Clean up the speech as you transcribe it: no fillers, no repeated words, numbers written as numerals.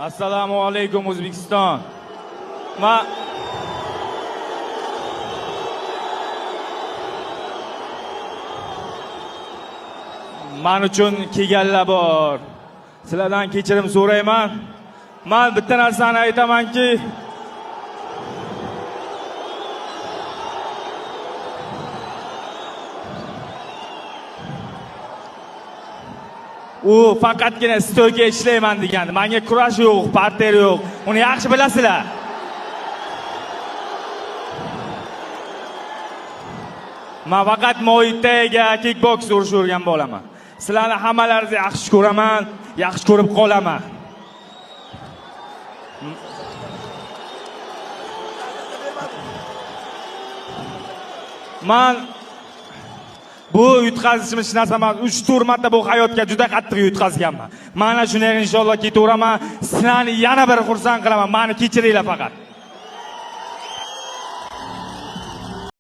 Assalomu alaykum O'zbekiston. Men uchun kelganlar bor. Sizlardan kechirim so'rayman. Men bitta narsani aytamanki, u faqatgina stolga ishlayman degandi. Menga kurash yo'q, parter yo'q. Uni yaxshi bilasizlar. Men faqat Muaytayga kickboks urish o'rgan bo'laman. Sizlarni hammalaringizni yaxshi ko'raman, yaxshi ko'rib qolaman. Men bu yutqazishim hech narsa emas. 3-4 marta bu hayotga juda qattiq yutqazganman. Mana shunday inshaalloh ketaveraman. Sizlarni yana bir xursand qilaman. Meni kechiringlar faqat.